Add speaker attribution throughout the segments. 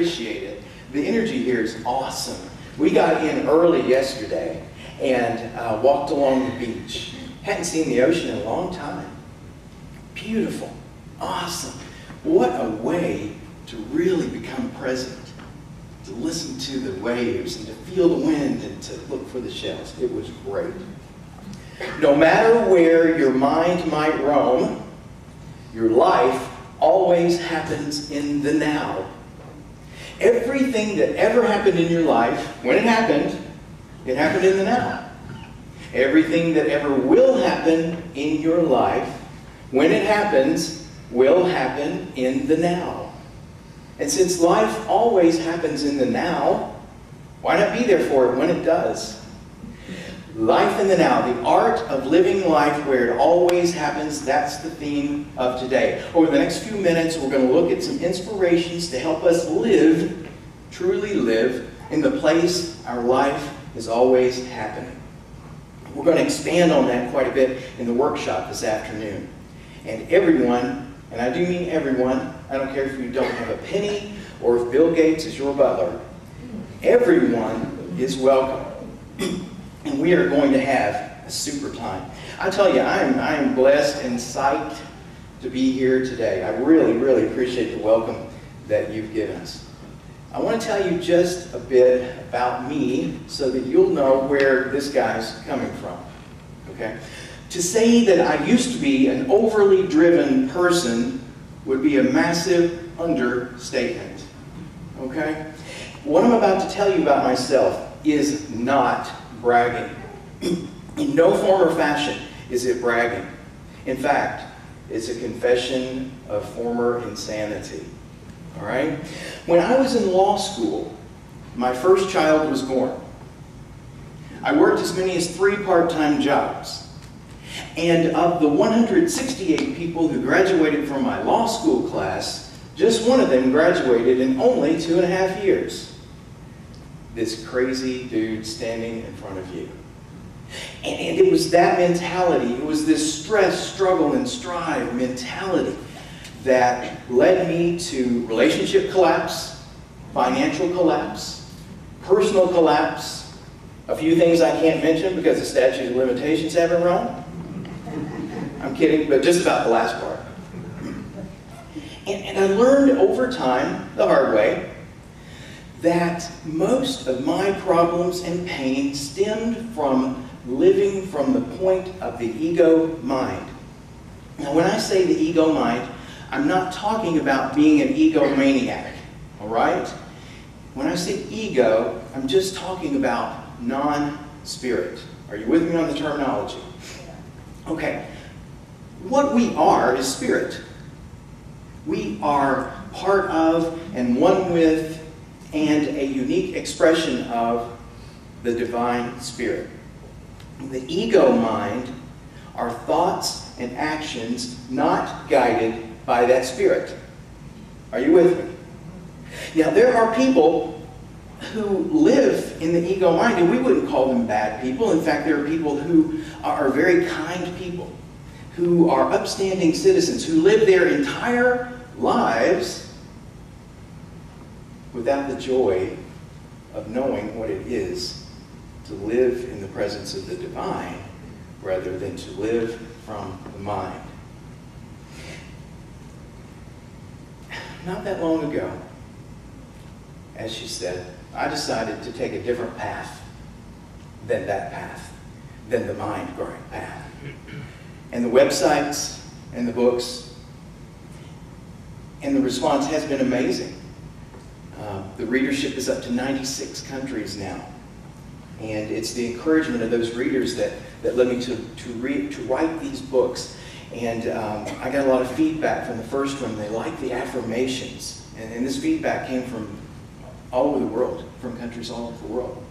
Speaker 1: appreciate it. The energy here is awesome. We got in early yesterday and walked along the beach. Hadn't seen the ocean in a long time. Beautiful. Awesome. What a way to really become present. To listen to the waves and to feel the wind and to look for the shells. It was great. No matter where your mind might roam, your life always happens in the now. Everything that ever happened in your life, when it happened in the now. Everything that ever will happen in your life, when it happens, will happen in the now. And since life always happens in the now, why not be there for it when it does? Life in the now, the art of living life where it always happens, that's the theme of today. Over the next few minutes, we're going to look at some inspirations to help us live, truly live, in the place our life is always happening. We're going to expand on that quite a bit in the workshop this afternoon. And everyone, and I do mean everyone, I don't care if you don't have a penny or if Bill Gates is your butler, everyone is welcome. And we are going to have a super time. I tell you, I am blessed and psyched to be here today. I really, really appreciate the welcome that you've given us. I want to tell you just a bit about me so that you'll know where this guy's coming from. Okay? To say that I used to be an overly driven person would be a massive understatement. Okay? What I'm about to tell you about myself is not bragging. In no form or fashion is it bragging. In fact, it's a confession of former insanity. All right? When I was in law school, my first child was born. I worked as many as 3 part-time jobs. And of the 168 people who graduated from my law school class, just one of them graduated in only 2.5 years. This crazy dude standing in front of you. And it was that mentality, it was this stress, struggle, and strive mentality that led me to relationship collapse, financial collapse, personal collapse, a few things I can't mention because the statute of limitations haven't run. I'm kidding, but just about the last part. And I learned over time, the hard way, that most of my problems and pain stemmed from living from the point of the ego mind. Now, when I say the ego mind, I'm not talking about being an egomaniac, all right? When I say ego, I'm just talking about non-spirit. Are you with me on the terminology? Okay. What we are is spirit. We are part of and one with and a unique expression of the divine spirit. The ego mind are thoughts and actions not guided by that spirit. Are you with me? Now, there are people who live in the ego mind, and we wouldn't call them bad people. In fact, there are people who are very kind people, who are upstanding citizens, who live their entire lives without the joy of knowing what it is to live in the presence of the divine rather than to live from the mind. Not that long ago, as she said, I decided to take a different path than that path, than the mind-growing path. And the websites and the books and the response has been amazing. The readership is up to 96 countries now. And it's the encouragement of those readers that led me to write these books. And I got a lot of feedback from the first one. They liked the affirmations. And this feedback came from all over the world, from countries all over the world.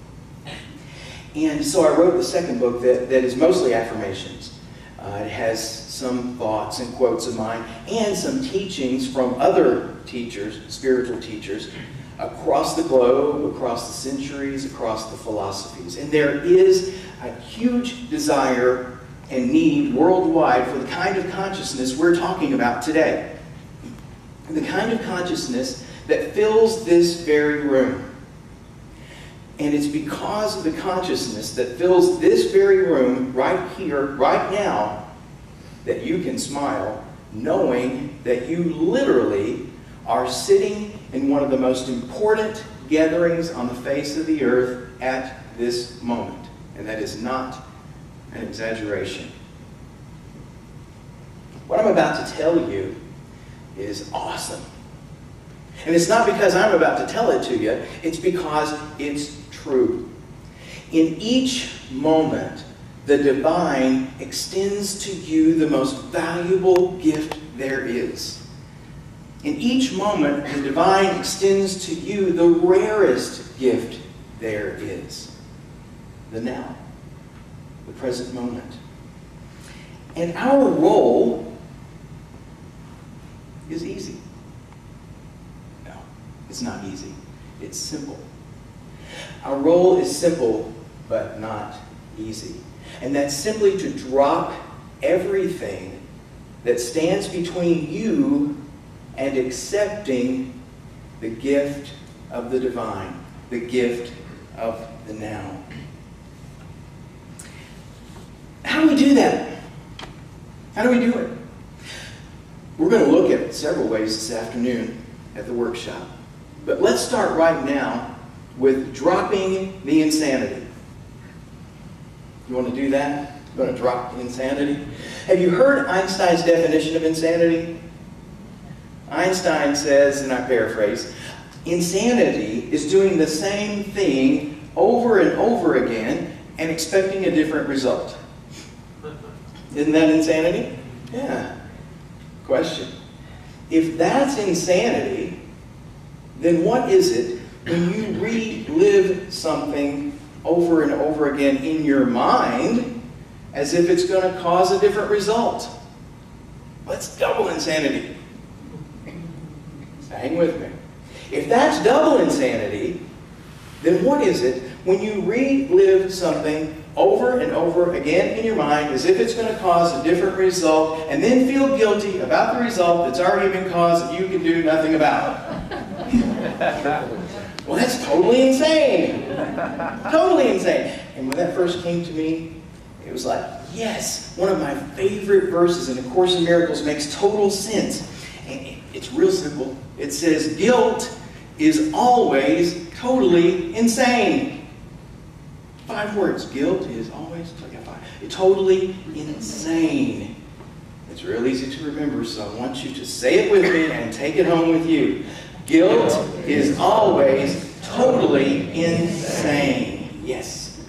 Speaker 1: And so I wrote the second book that is mostly affirmations. It has some thoughts and quotes of mine and some teachings from other teachers, spiritual teachers, across the globe, across the centuries, across the philosophies. And there is a huge desire and need worldwide for the kind of consciousness we're talking about today. The kind of consciousness that fills this very room. And it's because of the consciousness that fills this very room right here, right now, that you can smile, knowing that you literally are sitting in one of the most important gatherings on the face of the earth at this moment. And that is not an exaggeration. What I'm about to tell you is awesome. And it's not because I'm about to tell it to you, it's because it's true. In each moment, the divine extends to you the most valuable gift there is. In each moment, the divine extends to you the rarest gift there is. The now. The present moment. And our role is easy. No, it's not easy. It's simple. Our role is simple, but not easy. And that's simply to drop everything that stands between you and accepting the gift of the divine, the gift of the now. How do we do that? How do we do it? We're going to look at several ways this afternoon at the workshop. But let's start right now with dropping the insanity. You want to do that? You want to drop the insanity? Have you heard Einstein's definition of insanity? Einstein says, and I paraphrase, insanity is doing the same thing over and over again and expecting a different result. Isn't that insanity? Yeah. Question. If that's insanity, then what is it when you relive something over and over again in your mind as if it's going to cause a different result? That's double insanity. Hang with me. If that's double insanity, then what is it when you relive something over and over again in your mind as if it's going to cause a different result and then feel guilty about the result that's already been caused that you can do nothing about? Well, that's totally insane. Totally insane. And when that first came to me, it was like, yes, one of my favorite verses in A Course in Miracles makes total sense. And it's real simple. It says, guilt is always totally insane. 5 words. Guilt is always totally insane. It's real easy to remember, so I want you to say it with me and take it home with you. Guilt is always totally insane. Yes.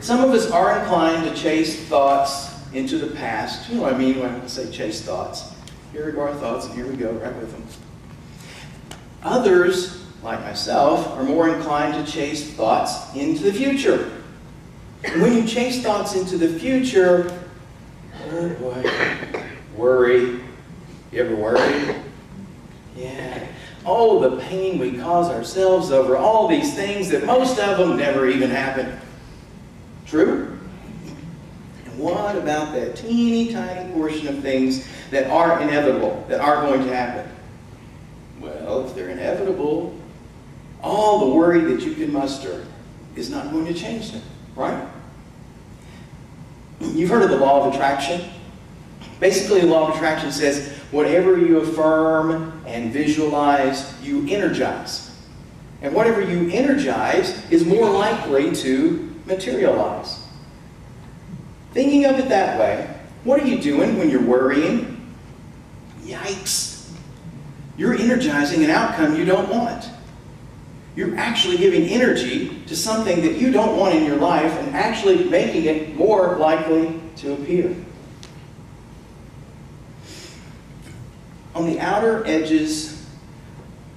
Speaker 1: Some of us are inclined to chase thoughts into the past. You know what I mean when I say chase thoughts. Here are our thoughts, and here we go, right with them. Others, like myself, are more inclined to chase thoughts into the future. And when you chase thoughts into the future, oh boy, worry. You ever worry? Yeah. Oh, the pain we cause ourselves over all these things that most of them never even happen. True? And what about that teeny tiny portion of things that are inevitable, that are going to happen? Well, if they're inevitable, all the worry that you can muster is not going to change them, right? You've heard of the law of attraction? Basically, the law of attraction says, whatever you affirm and visualize, you energize. And whatever you energize is more likely to materialize. Thinking of it that way, what are you doing when you're worrying? Yikes. You're energizing an outcome you don't want. You're actually giving energy to something that you don't want in your life and actually making it more likely to appear. On the outer edges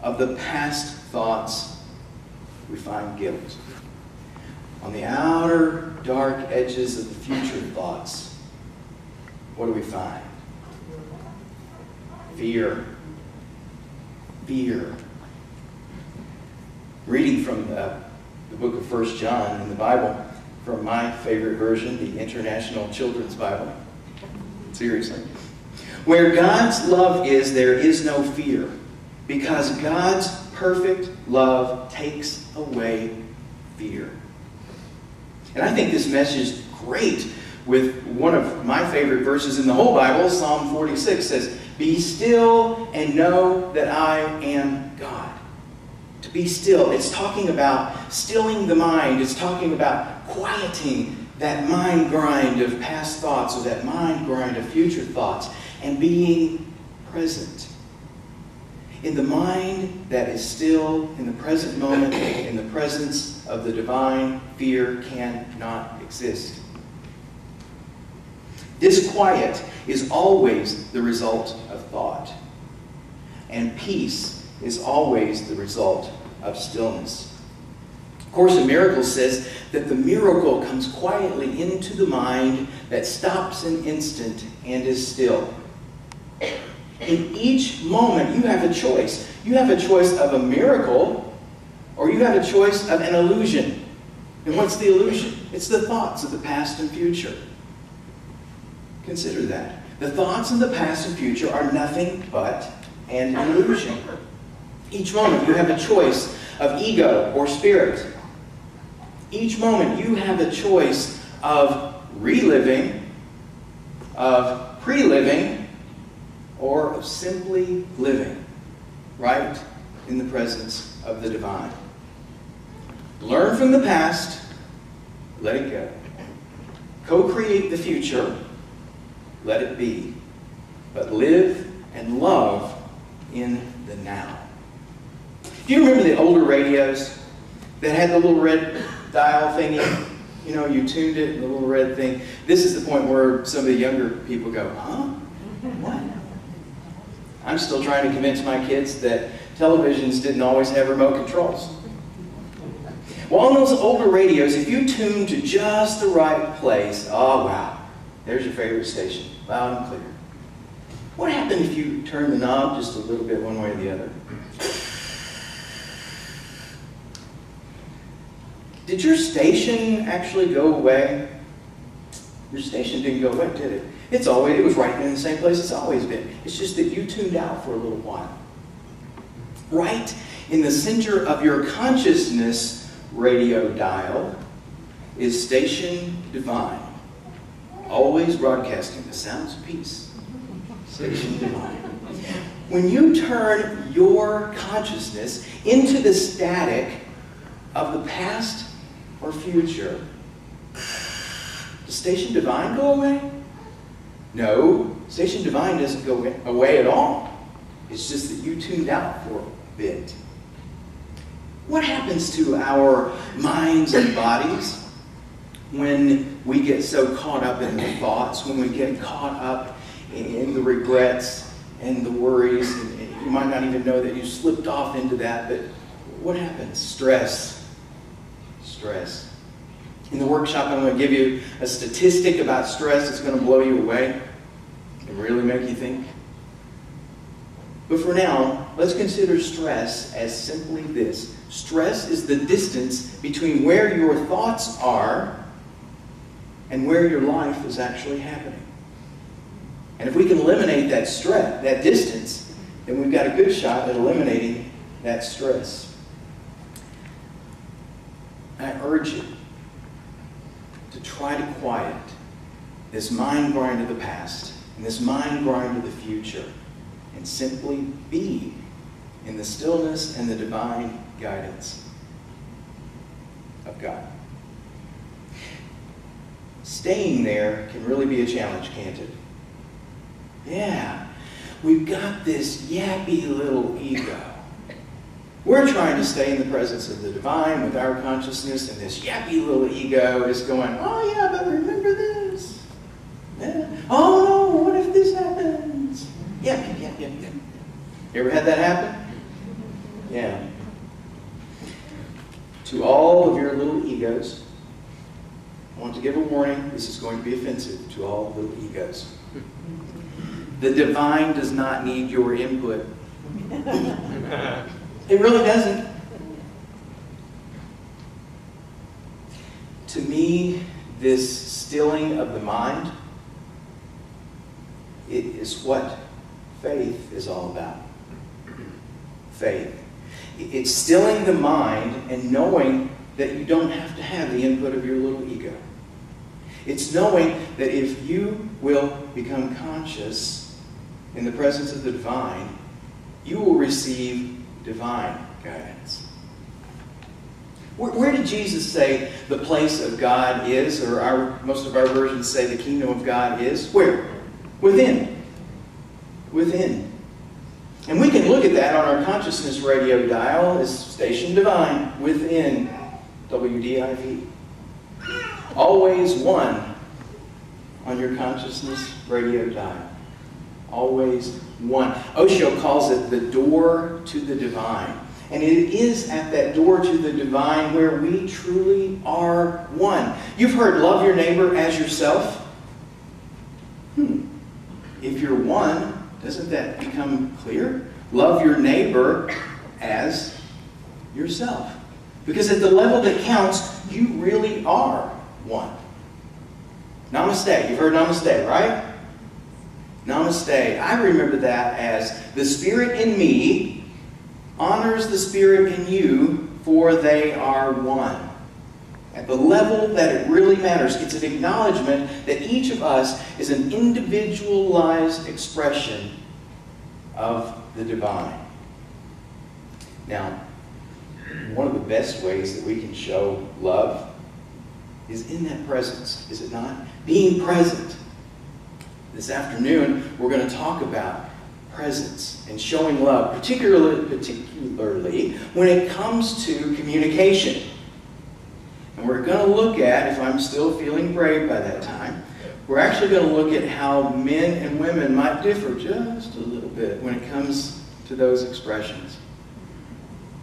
Speaker 1: of the past thoughts, we find guilt. On the outer dark edges of the future thoughts, what do we find? Fear. Fear. Reading from the book of 1 John in the Bible, from my favorite version, the International Children's Bible. Seriously. Where God's love is, there is no fear. because God's perfect love takes away fear. And I think this message is great with one of my favorite verses in the whole Bible. Psalm 46 says, "Be still and know that I am God." To be still, it's talking about stilling the mind. It's talking about quieting that mind grind of past thoughts or that mind grind of future thoughts and being present. In the mind that is still, in the present moment, in the presence of the divine, fear cannot exist. Disquiet is always the result of thought, and peace is always the result of stillness. A Course in Miracles says that the miracle comes quietly into the mind that stops an instant and is still. In each moment, you have a choice. You have a choice of a miracle, or you have a choice of an illusion. And what's the illusion? It's the thoughts of the past and future. Consider that. The thoughts of the past and future are nothing but an illusion. Each moment, you have a choice of ego or spirit. Each moment, you have a choice of reliving, of pre-living, or of simply living right in the presence of the divine. Learn from the past, let it go. Co-create the future, let it be. But live and love in the now. Do you remember the older radios that had the little red dial thingy? You know, you tuned it, and the little red thing. This is the point where some of the younger people go, huh? What? I'm still trying to convince my kids that televisions didn't always have remote controls. Well, on those older radios, if you tuned to just the right place, oh wow, there's your favorite station, loud and clear. What happened if you turned the knob just a little bit one way or the other? Did your station actually go away? Your station didn't go away, did it? It was right in the same place it's always been. It's just that you tuned out for a little while. Right in the center of your consciousness radio dial is Station Divine, always broadcasting the sounds of peace. Station Divine. When you turn your consciousness into the static of the past or future, does Station Divine go away? No, Station Divine doesn't go away at all. It's just that you tuned out for a bit. What happens to our minds and bodies when we get so caught up in the thoughts, when we get caught up in the regrets and the worries, and you might not even know that you slipped off into that, but what happens? Stress. Stress. In the workshop, I'm going to give you a statistic about stress that's going to blow you away and really make you think. But for now, let's consider stress as simply this. Stress is the distance between where your thoughts are and where your life is actually happening. And if we can eliminate that stress, that distance, then we've got a good shot at eliminating that stress. I urge you to try to quiet this mind grind of the past and this mind grind of the future and simply be in the stillness and the divine guidance of God. Staying there can really be a challenge, can't it? Yeah, we've got this yappy little ego. We're trying to stay in the presence of the divine with our consciousness, and this yappy little ego is going, oh yeah, but remember this. Yeah. Oh no, what if this happens? Yep. You ever had that happen? Yeah. To all of your little egos, I want to give a warning. This is going to be offensive to all little egos. The divine does not need your input. It really doesn't. To me, this stilling of the mind, it is what faith is all about. faith. It's stilling the mind and knowing that you don't have to have the input of your little ego. It's knowing that if you will become conscious in the presence of the divine, you will receive divine guidance. Where did Jesus say the place of God is? Or most of our versions say the kingdom of God is? Where? Within. Within. And we can look at that on our consciousness radio dial as station divine, within, WDIV. Always one on your consciousness radio dial. Always one. Osho calls it the door to the divine. And it is at that door to the divine where we truly are one. You've heard love your neighbor as yourself. If you're one, doesn't that become clear? Love your neighbor as yourself. Because at the level that counts, you really are one. Namaste. You've heard namaste, right? Namaste. I remember that as the spirit in me honors the spirit in you, for they are one. At the level that it really matters, it's an acknowledgement that each of us is an individualized expression of the divine. Now, one of the best ways that we can show love is in that presence, is it not? Being present. This afternoon, we're going to talk about presence and showing love, particularly when it comes to communication. And we're going to look at, if I'm still feeling brave by that time, we're actually going to look at how men and women might differ just a little bit when it comes to those expressions.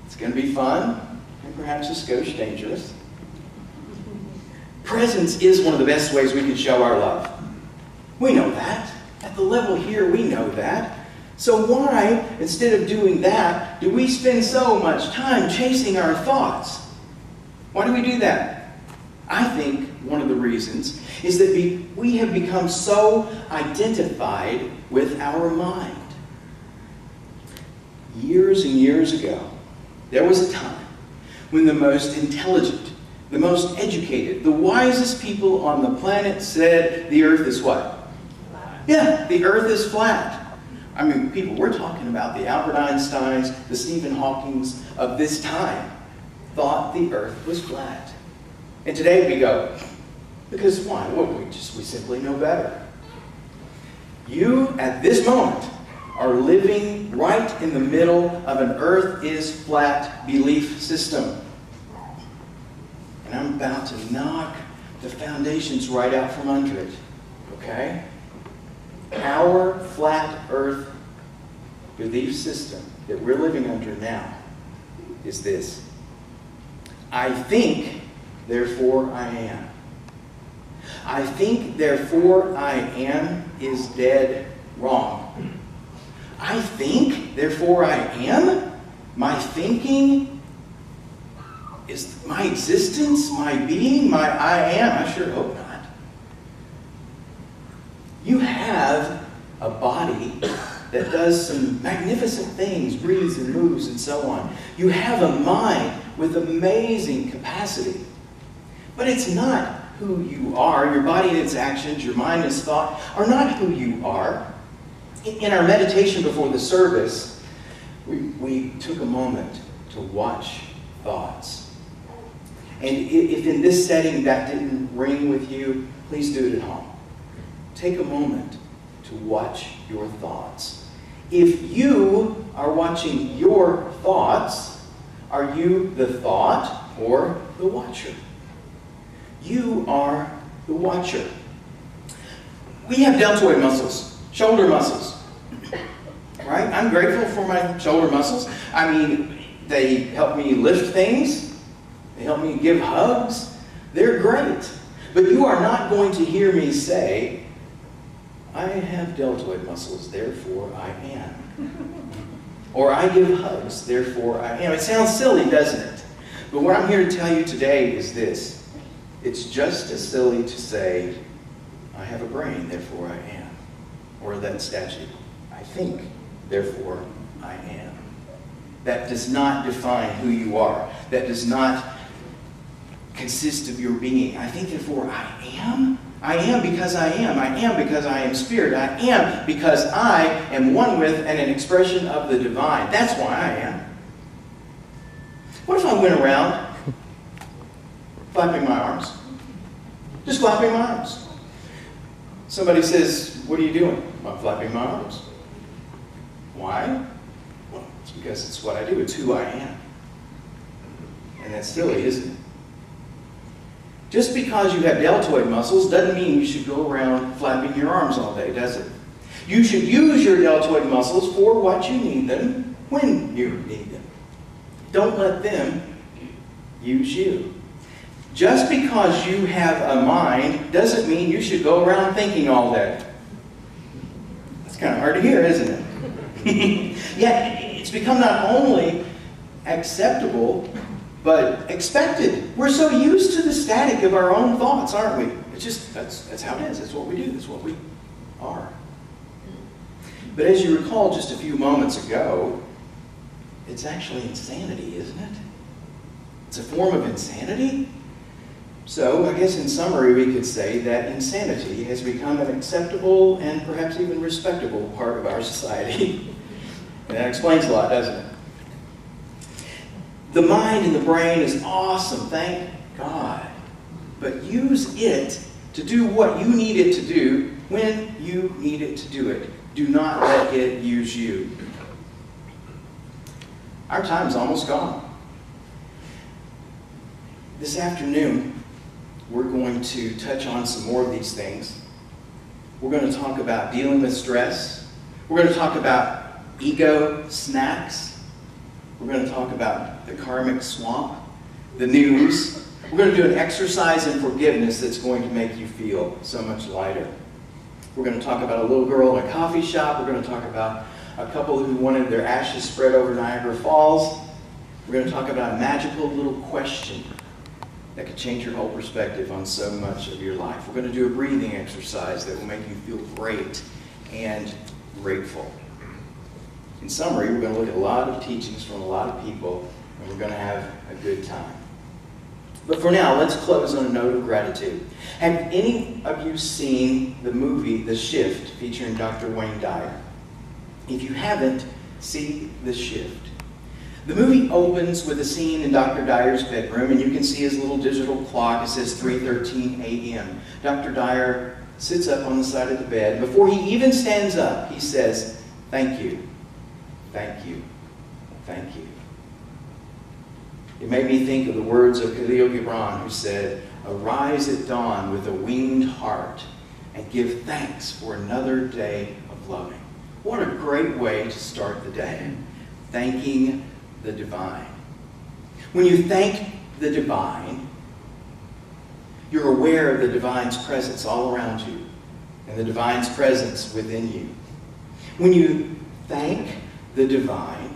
Speaker 1: It's going to be fun and perhaps a skosh dangerous. Presence is one of the best ways we can show our love. We know that. At the level here, we know that. So why, instead of doing that, do we spend so much time chasing our thoughts? Why do we do that? I think one of the reasons is that we have become so identified with our mind. Years and years ago, there was a time when the most intelligent, the most educated, the wisest people on the planet said the earth is what? Flat. Yeah, the earth is flat. I mean, people, we're talking about the Albert Einsteins, the Stephen Hawkings of this time thought the earth was flat. And today we go, because why? Well, we simply know better. You, at this moment, are living right in the middle of an earth is flat belief system. And I'm about to knock the foundations right out from under it. Okay? Our flat earth belief system that we're living under now is this. I think, therefore I am. I think, therefore I am is dead wrong. I think, therefore I am? My thinking is my existence, my being, my I am? I sure hope not. You have a body that does some magnificent things, breathes and moves and so on. You have a mind with amazing capacity. But it's not who you are. Your body and its actions, your mind and its thought are not who you are. In our meditation before the service, we took a moment to watch thoughts. And if in this setting that didn't ring with you, please do it at home. Take a moment to watch your thoughts. If you are watching your thoughts, are you the thought or the watcher? You are the watcher. We have deltoid muscles, shoulder muscles, right? I'm grateful for my shoulder muscles. I mean, they help me lift things. They help me give hugs. They're great. But you are not going to hear me say, I have deltoid muscles, therefore I am. Or I give hugs, therefore I am. It sounds silly, doesn't it? But what I'm here to tell you today is this. It's just as silly to say, I have a brain, therefore I am. Or that statue, I think, therefore I am. that does not define who you are, that does not consist of your being. I think, therefore, I am. I am because I am. I am because I am spirit. I am because I am one with and an expression of the divine. That's why I am. What if I went around flapping my arms? Just flapping my arms. Somebody says, "What are you doing?" "I'm flapping my arms." Why? Well, it's because it's what I do. It's who I am. And that's silly, isn't it? Just because you have deltoid muscles doesn't mean you should go around flapping your arms all day, does it? You should use your deltoid muscles for what you need them, when you need them. Don't let them use you. Just because you have a mind doesn't mean you should go around thinking all day. That's kind of hard to hear, isn't it? Yet it's become not only acceptable, but expected. We're so used to the static of our own thoughts, aren't we? It's just, that's how it is. That's what we do. That's what we are. But as you recall just a few moments ago, it's actually insanity, isn't it? It's a form of insanity. So I guess in summary we could say that insanity has become an acceptable and perhaps even respectable part of our society. And that explains a lot, doesn't it? The mind and the brain is awesome, thank God. But use it to do what you need it to do when you need it to do it. Do not let it use you. Our time's almost gone. This afternoon, we're going to touch on some more of these things. We're going to talk about dealing with stress. We're going to talk about ego snacks. We're going to talk about the karmic swamp, the news. We're going to do an exercise in forgiveness that's going to make you feel so much lighter. We're going to talk about a little girl in a coffee shop. We're going to talk about a couple who wanted their ashes spread over Niagara Falls. We're going to talk about a magical little question that could change your whole perspective on so much of your life. We're going to do a breathing exercise that will make you feel great and grateful. In summary, we're going to look at a lot of teachings from a lot of people, and we're going to have a good time. But for now, let's close on a note of gratitude. Have any of you seen the movie The Shift featuring Dr. Wayne Dyer? If you haven't, see The Shift. The movie opens with a scene in Dr. Dyer's bedroom, and you can see his little digital clock. It says 3:13 a.m. Dr. Dyer sits up on the side of the bed. Before he even stands up, he says, "Thank you, thank you, thank you." It made me think of the words of Khalil Gibran, who said, "Arise at dawn with a winged heart and give thanks for another day of loving." What a great way to start the day, thanking the divine. When you thank the divine, you're aware of the divine's presence all around you and the divine's presence within you. When you thank the divine,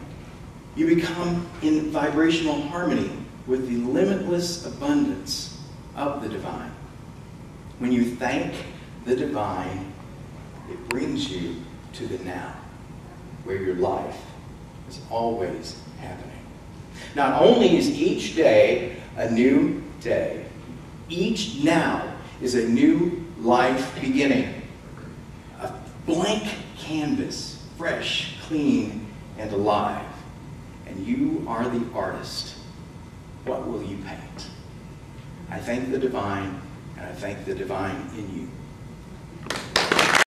Speaker 1: you become in vibrational harmony with the limitless abundance of the divine. When you thank the divine, it brings you to the now, where your life is always happening. Not only is each day a new day, each now is a new life beginning. A blank canvas, fresh, clean, and alive. And you are the artist. What will you paint? I thank the divine, and I thank the divine in you.